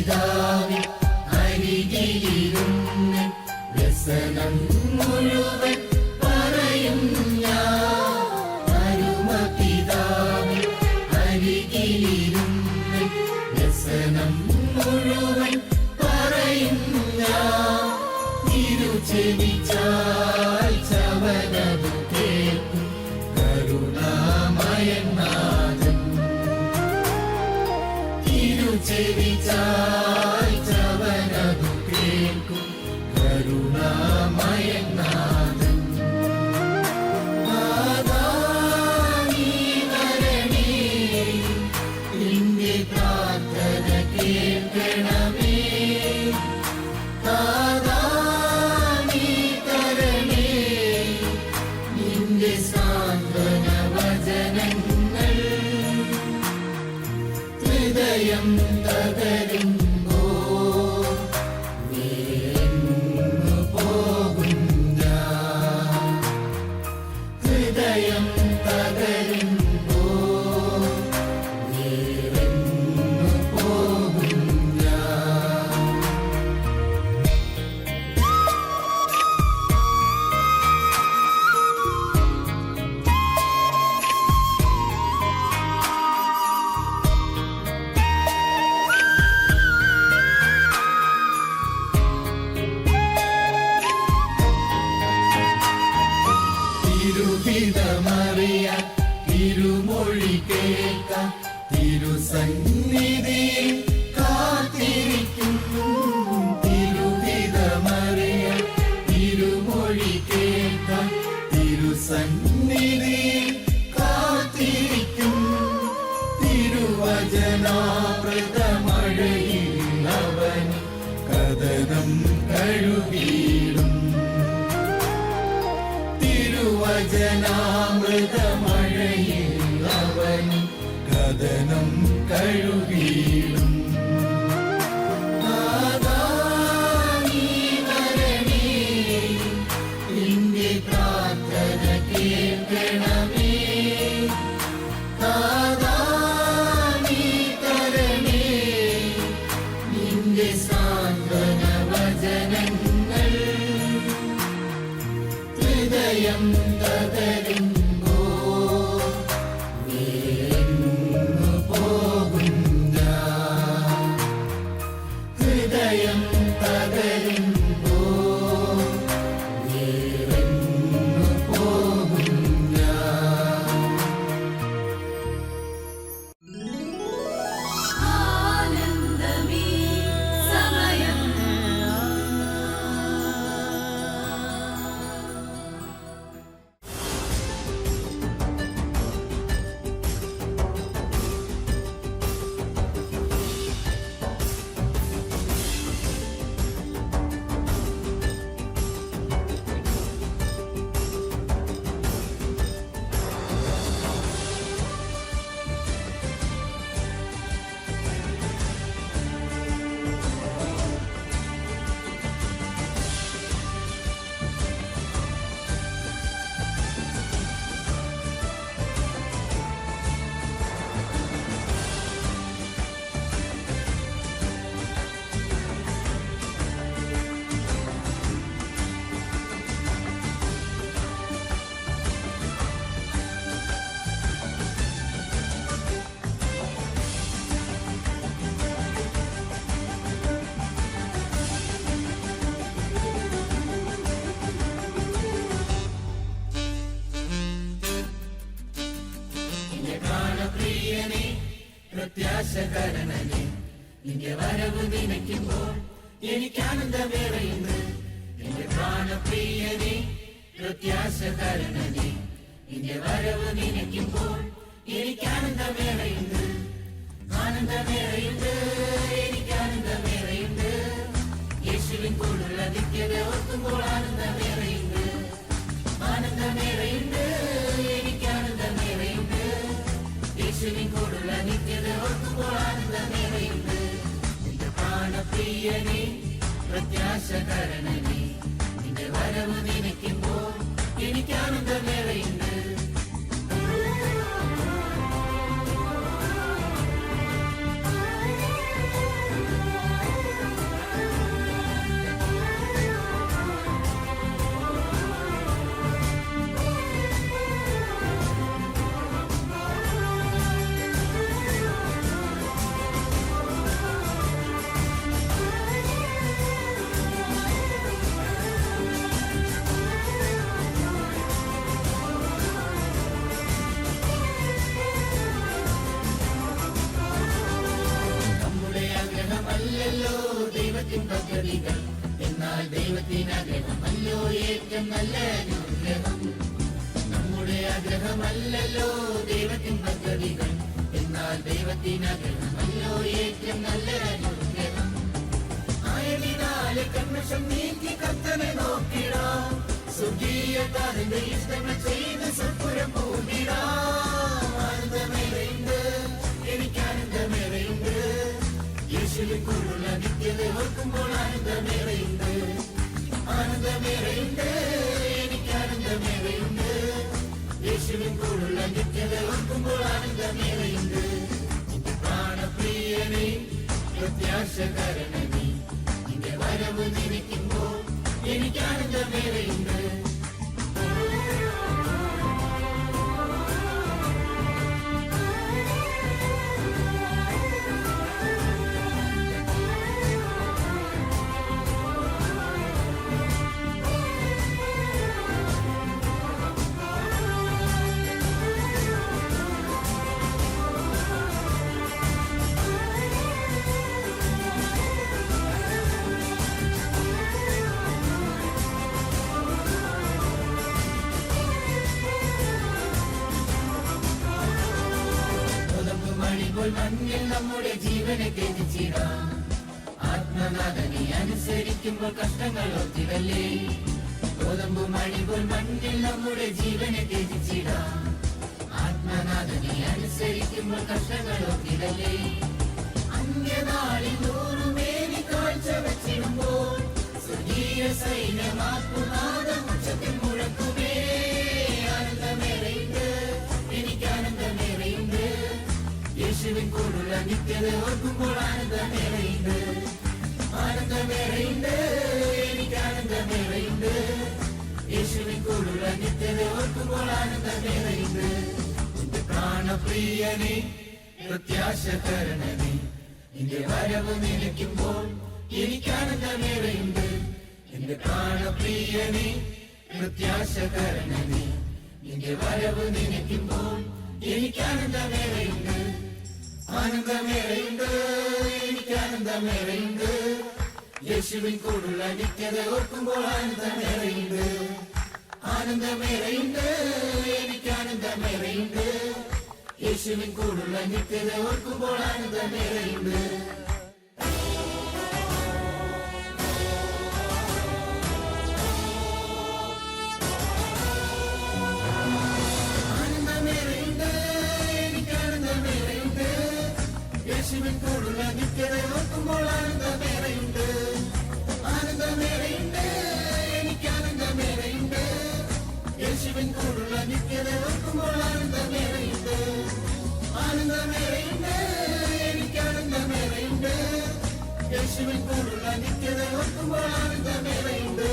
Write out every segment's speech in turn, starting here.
പിതാവിൻ അരികിലിരുന്ന് വ്യസനം മുഴുവൻ പറയും ഞാൻ. അരുമ പിതാവിൻ അരികിലിരുന്ന് വ്യസനം മുഴുവൻ പറയും ഞാൻ. തിരുചെവിച്ചാൽ ചവനതു കേൾക്കും കരുണാമയൻ നാഥൻ. തിരുചെവിച്ചാൽ ചവനതു കേൾക്കും കരുണാമയൻ നാഥൻ. നാഥാ നീ വരണേ, നിന്റെ പ്രാർത്ഥന കേൾക്കണമേ. നാഥാ നീ തരണേ, നിന്റെ സാന്ത്വന വചനങ്ങൾ. ഹൃദയം തകരുമ്പോൾ വീണു പോകും ഞാൻ. ഹൃദയം തകരുമ്പോൾ വീണു പോകും ഞാൻ. തിരുഹിതമറിയാൻ തിരുമൊഴി കേൾക്കാൻ തിരുസന്നിധിയിൽ കാത്തിരിക്കും. തിരുഹിതമറിയാൻ തിരുമൊഴി കേൾക്കാൻ തിരുസന്നിധിയിൽ കാത്തിരിക്കും. തിരുവചനാമൃതമഴയിൽ അവൻ കഥനം കഴുകിയിടും. തിരുവചനാമൃതമഴയിൽ അവൻ കഥനം കഴുകിയിടും. നാഥാ നീ വരണേ, നിന്റെ പ്രാർത്ഥന കേൾക്കണമേ. നാഥാ നീ തരണേ, നിന്റെ സാന്ത്വന വചനങ്ങൾ. ഹൃദയം തകരുമ്പോൾ വീണു പോകും ഞാൻ. ഹൃദയം തകരുമ്പോൾ വീണു പോകും ഞാൻ. ആനന്ദമേ സമയം. പ്രത്യാശകരണനെ നിന്റെ വരവ് നനയ്ക്കുമ്പോൾ എനിക്ക് ആനന്ദമേറെയുണ്ട്. എന്റെ പ്രാണപ്രിയനെ പ്രത്യാശകരണനെ നിന്റെ വരവ് നനയ്ക്കുമ്പോൾ എനിക്ക് ആനന്ദമേറെയുണ്ട്. ആനന്ദമേറെയുണ്ട്, എനിക്ക് ആനന്ദമേറെയുണ്ട്. യേശുവിൻ കൂടുള്ള നിത്യത ഓർക്കുമ്പോൾ ആനന്ദമേറെയുണ്ട്. ആനന്ദമേറെയുണ്ട്, എനിക്ക് ആനന്ദമേറെയുണ്ട്. യേശുവിൻ കൂടുള്ള നിത്യത ഓർക്കുമ്പോൾ ആനന്ദമേറെയുണ്ട്. നിന്റെ പ്രാണപ്രിയനെ പ്രത്യാശകരണനെ നിന്റെ വരവ് നനയ്ക്കുമ്പോൾ എനിക്ക് ആനന്ദമേറെയുണ്ട്. അഗ്രഹമല്ലല്ലോ ദൈവത്തിൻ പദ്ധതികൾ, എന്നാൽ ദൈവത്തിനഗ്രഹമല്ലോ ഏറ്റവും നല്ല അനുഗ്രഹം. നമ്മുടെ ആഗ്രഹമല്ലല്ലോ ദൈവത്തിൻ പദ്ധതികൾ, എന്നാൽ ദൈവത്തിനഗ്രഹമല്ലോ ഏറ്റവും നല്ല അനുഗ്രഹം. ആയതിനാല് കന്മഷം നീക്കി കർത്തനെ നോക്കിടാം, സ്വർഗീയ താരന്റെ ഇഷ്ടങ്ങൾ ചെയ്ത് സത്പുരം പൂകിടാം. ആനന്ദമേറെയുണ്ട്, എനിക്ക് ആനന്ദമേറെയുണ്ട്, യേശുവിൽ കൂടുള്ള നിത്യത ഓർക്കുമ്പോൾ ആനന്ദമേറെയുണ്ട്. ആനന്ദമേറെയുണ്ട്, എനിക്ക് ആനന്ദമേറെയുണ്ട്, യേശുവിൽ കൂടുള്ള നിത്യത ഓർക്കുമ്പോൾ ആനന്ദമേറെയുണ്ട്. പ്രാണപ്രിയനെ പ്രത്യാശകരണനെ, നിന്റെ വരവ് നിനയ്ക്കുമ്പോൾ എനിക്ക് ആനന്ദമേറെയുണ്ട്. മണ്ണിൽ നമ്മുടെ ജീവനെ ത്യജിച്ചിടാം, ആത്മനാഥനെ അനുസരിക്കുമ്പോൾ കഷ്ടങ്ങൾ ഒത്തിടല്ലേ. ഗോതമ്പു മണിപോൽ മണ്ണിൽ നമ്മുടെ ജീവനെ ത്യജിച്ചിടാം, ആത്മനാഥനെ അനുസരിക്കുമ്പോൾ കഷ്ടങ്ങൾ ഒത്തിടല്ലേ. അന്ത്യനാളിൽ നൂറുമേനി കാഴ്ച വെച്ചിടുമ്പോൾ സ്വർഗീയ സൈന്യമാക്കുനാഥം ഉച്ചത്തിൽ മുഴക്കുമേ. ആനന്ദമേറെയുണ്ട്, എനിക്ക് ആനന്ദമേറെയുണ്ട്, യേശുവിൻ കൂടുള്ള നിത്യത ഓർക്കുമ്പോൾ ആനന്ദമേറെയുണ്ട്. ആനന്ദമേറെയുണ്ട്, എനിക്ക് ആനന്ദമേറെയുണ്ട്, യേശുവിൻ കൂടുള്ള നിത്യത ഓർക്കുമ്പോൾ ആനന്ദമേറെയുണ്ട്. നിന്റെ പ്രാണപ്രിയനെ പ്രത്യാശകരണനെ, നിന്റെ വരവ് നിലയ്ക്കുമ്പോൾ എനിക്ക് ആനന്ദമേറെയുണ്ട്. എന്റെ പ്രാണപ്രിയനെ പ്രത്യാശകരണനെ, നിന്റെ വരവ് നിലയ്ക്കുമ്പോൾ എനിക്ക് ആനന്ദമേറെയുണ്ട്. ആനന്ദമേറെയുണ്ട്, എനിക്ക് ആനന്ദമേറെയുണ്ട്, യേശുവിൻ കൂടുള്ള നിത്യത ഓർക്കുമ്പോൾ ആനന്ദമേറെയുണ്ട്. ആനന്ദമേറെയുണ്ട്, എനിക്ക് ആനന്ദമേറെയുണ്ട്, യേശുവിൻ കൂടുള്ള നിത്യത ഓർക്കുമ്പോൾ ആനന്ദമേറെയുണ്ട്. യേശുവിൻ കൂടുള്ള നിത്യത ഓർക്കുമ്പോൾ ആനന്ദമേറെയുണ്ട്. ആനന്ദമേറെയുണ്ട്, എനിക്ക് ആനന്ദമേറെയുണ്ട്, യേശുവിൻ കൂടുള്ള നിത്യത ഓർക്കുമ്പോൾ ആനന്ദമേറെയുണ്ട്. ആനന്ദമേറെയുണ്ട്, എനിക്ക് ആനന്ദമേറെയുണ്ട്, യേശുവിൻ കൂടുള്ള നിത്യത ഓർക്കുമ്പോൾ ആനന്ദമേറെയുണ്ട്.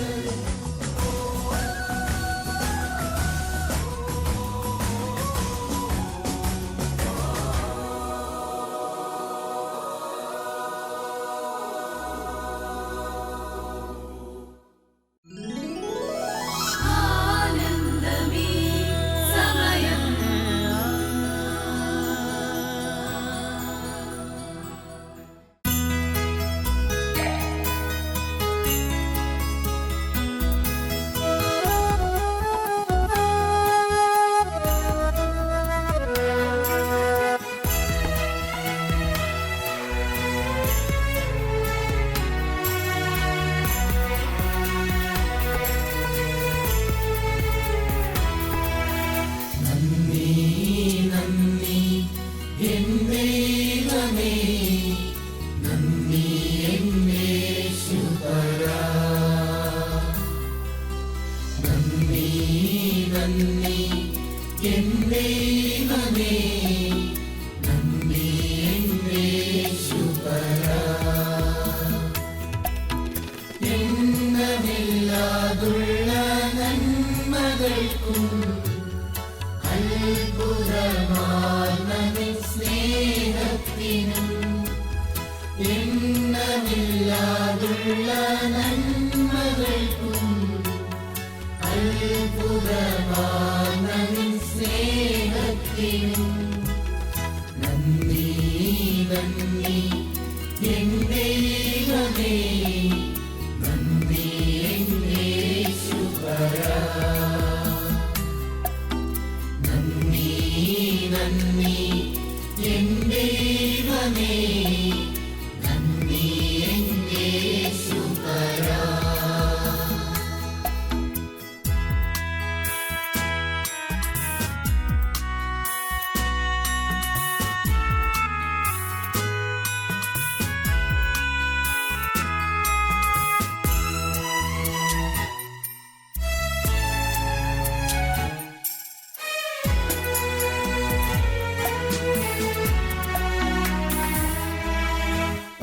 എണ്ണമില്ലാതുള്ള നന്മകൾക്കും അത്ഭുതമാർന്ന സ്നേഹത്തിനും, എണ്ണമില്ലാതുള്ള നന്മകൾക്കും അത്ഭുതമാർന്ന സ്നേഹത്തിനും നന്ദി നന്ദി എന്റെ ദൈവമേ നന്ദി എൻ യേശുപരാ നന്ദി നന്ദി എൻ ദൈവമേ നന്ദി എൻ യേശുപരാ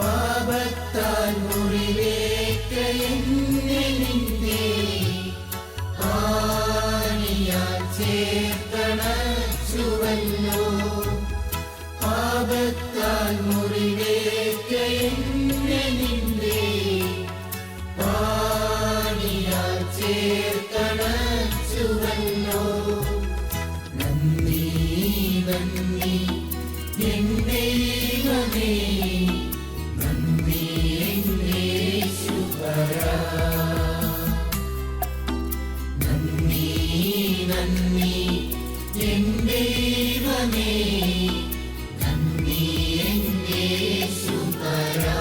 പാപത്താൽ മുറിവേറ്റ എന്നെ നിന്റെ ആണിയാൽ ചേർത്തണച്ചുവല്ലോ പാപത്താൽ മുറിവേറ്റ എന്നെ നിന്റെ ആണിയാൽ ചേർത്തണച്ചുവല്ലോ നന്ദി നന്ദി എൻ ദൈവമേ നന്ദി എൻ യേശുപരാ നന്ദി നന്ദി എൻ ദൈവമേ നന്ദി എൻ യേശുപരാ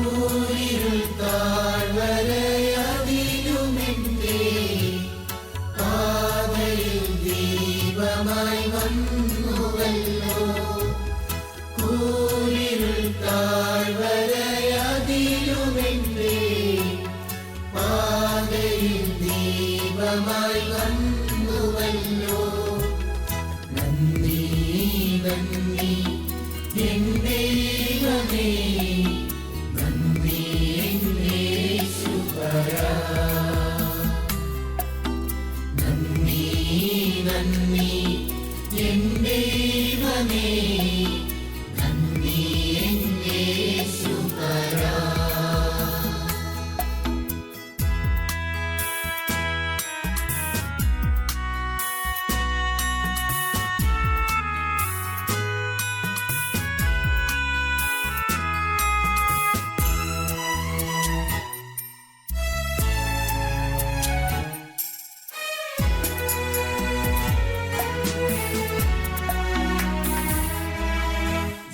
ൂരിരുൾ താഴ്വരയതിലുമെന്റെ പാതയിൽ ദീപമായി വന്നുവല്ലോ കൂരിരുൾ താഴ്വരയതിലുമെന്റെ പാതയിൽ ദീപമായി വന്നുവല്ലോ നന്ദി നന്ദി എൻ ദൈവമേ നന്ദി എൻ യേശുപരാ നന്ദി നന്ദി എൻ ദൈവമേ നന്ദി എൻ യേശുപരാ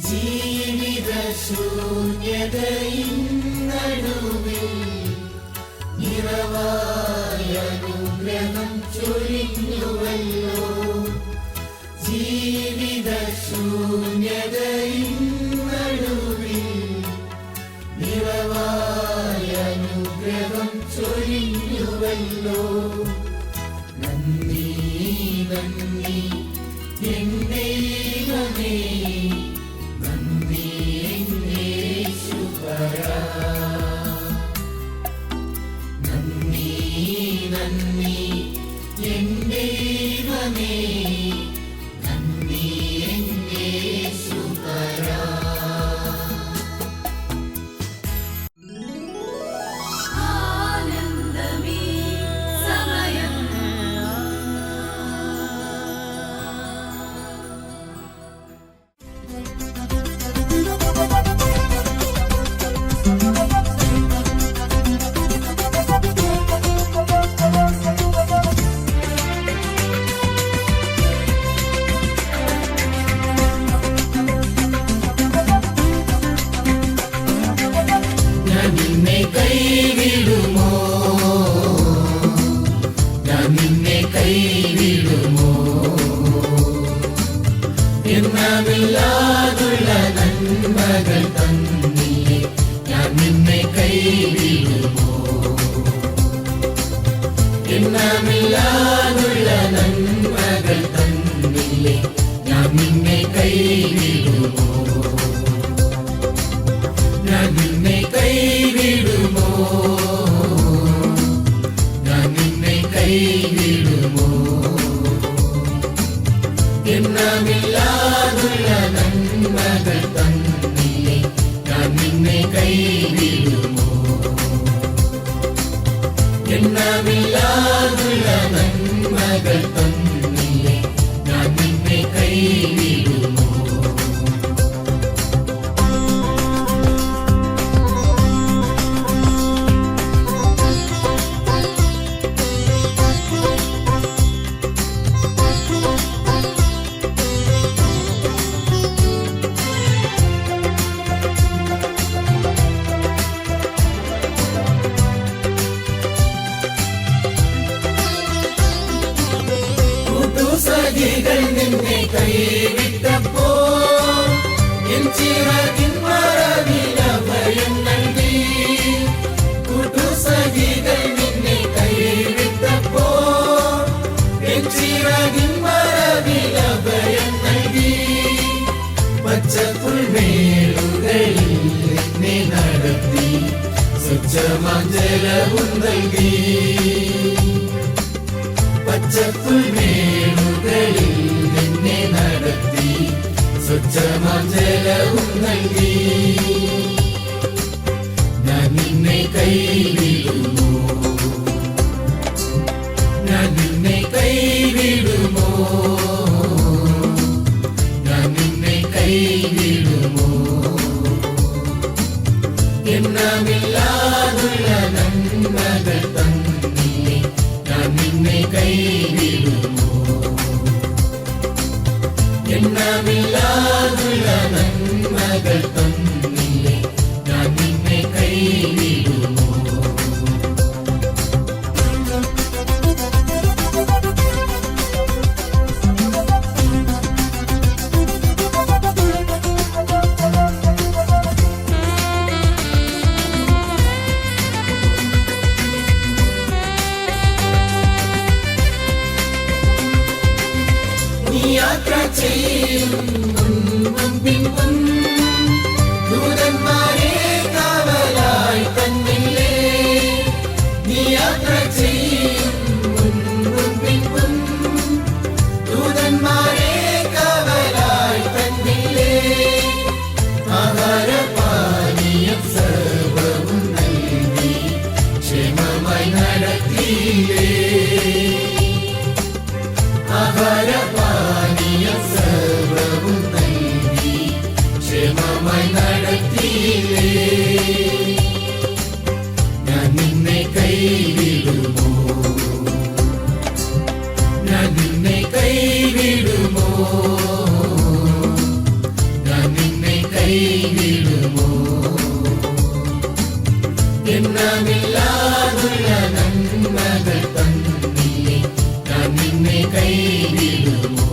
ജീവിത ശൂന്യതയിൻ നടുവിൽ നിറവായ അനുഗ്രഹം ചൊരിഞ്ഞുവല്ലോ ജീവിത ശൂന്യതയിൻ നടുവിൽ നിറവായ അനുഗ്രഹം ചൊരിഞ്ഞുവല്ലോ നന്ദി നന്ദി എൻ ദൈവമേ നന്ദി എൻ യേശുപരാ നന്ദി നന്ദി എൻ ദൈവമേ നന്ദി എൻ യേശുപരാ ആനന്ദമീ സമയം സഖികൾ നിന്നെ കൈവിട്ടപ്പോ എൻ ചിറകിൻ മറവിൽ അഭയം നൽകി. കൂട്ടുസഖികൾ നിന്നെ കൈവിട്ടപ്പോ എൻ ചിറകിൻ മറവിൽ അഭയം നൽകി. പച്ചപ്പുൽമേടുകളിൽ എന്നെ നടത്തി സ്വച്ഛമാജലവും നൽകി. പച്ചപ്പുൽമേടുകളിൽ എന്നെ നടത്തി സ്വച്ഛമാജലവും നൽകി. ഞാൻ നിന്നെ കൈവിടുമോ, ഞാൻ നിന്നെ കൈവിടുമോ, ഞാൻ നിന്നെ കൈവിടുമോ. എണ്ണമില്ലാതുള്ള നന്മകൾ തന്നില്ലേ, ഞാൻ നിന്നെ കൈവിടുമോ. എണ്ണമില്ലാതുള്ള നന്മകൾ തന്നില്ലേ, ഞാൻ നിന്നെ കൈവിടുമോ. യാത്ര ചെയ്യും മുൻപും പിൻപും ദൂതന്മാരെ കാവലായി തന്നില്ലേ. നീ യാത്ര ചെയ്യും മുൻപും പിൻപും ദൂതന്മാരെ കാവലായി തന്നില്ലേ. ആഹാരപാനീയം സർവ്വവും നൽകി ക്ഷേമമായി നടത്തിയില്ലേ. ആഹാരപാനീയം സർവ്വവും നൽകി ക്ഷേമമായി നടത്തിയില്ലേ. ഞാൻ നിന്നെ കൈവിടുമോ, ഞാൻ നിന്നെ കൈവിടുമോ, ഞാൻ നിന്നെ കൈവിടുമോ. എണ്ണമില്ലാതുള്ള നന്മകൾ തന്നില്ലേ, ഞാൻ നിന്നെ കൈവിടുമോ.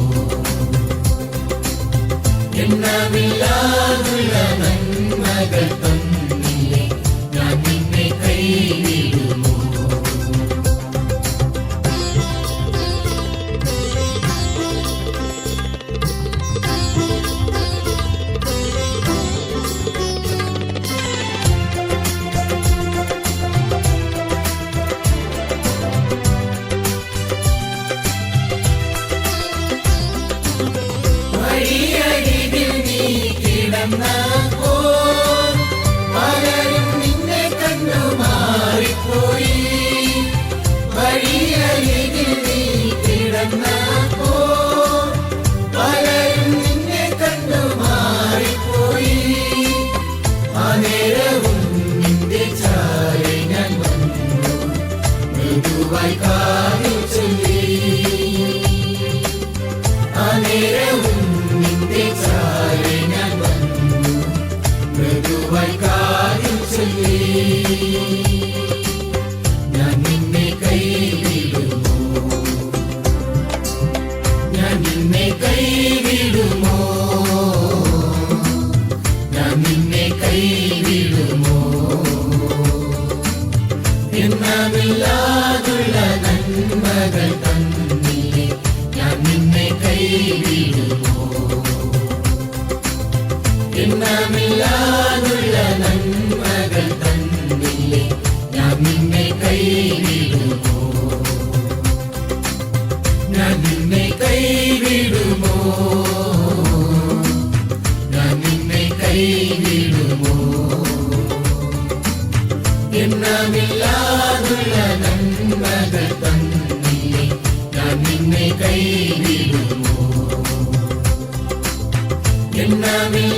എണ്ണമില്ലാതുള്ള നന്മകൾ തന്നില്ലേ, ഞാൻ നിന്നെ കൈവിടുമോ. വഴിയരികിൽ നീ കിടന്നപ്പോൾ പലരും നിന്നെ കണ്ടു മാറിപ്പോയി. വഴിയരികിൽ നീ കിടന്നപ്പോൾ പലരും നിന്നെ കണ്ടു മാറിപ്പോയി. ആ നേരവും നിന്റെ ചാരെ ഞാൻ വന്നു മൃദുവായി കാതിൽ ചൊല്ലി. ആ നേരവും നിന്റെ ചാരെ ഞാൻ വന്നു മൃദുവായി കാതിൽ ചൊല്ലി. ഞാൻ നിന്നെ കൈവിടുമോ, ഞാൻ നിന്നെ കൈവിടുമോ, ഞാൻ നിന്നെ കൈവിടുമോ. എണ്ണമില്ലാതുള്ള നന്മകൾ തന്നില്ലേ, ഞാൻ നിന്നെ കൈവിടുമോ. എണ്ണമില്ലാതുള്ള നന്മകൾ തന്നില്ലേ, ഞാൻ നിന്നെ കൈവിടുമോ. ഞാൻ നിന്നെ കൈവിടുമോ, ഞാൻ നിന്നെ കൈവിടുമോ. എണ്ണമില്ലാതുള്ള നന്മകൾ തന്നില്ലേ, ഞാൻ നിന്നെ കൈവിടുമോ. എണ്ണമില്ലാതുള്ള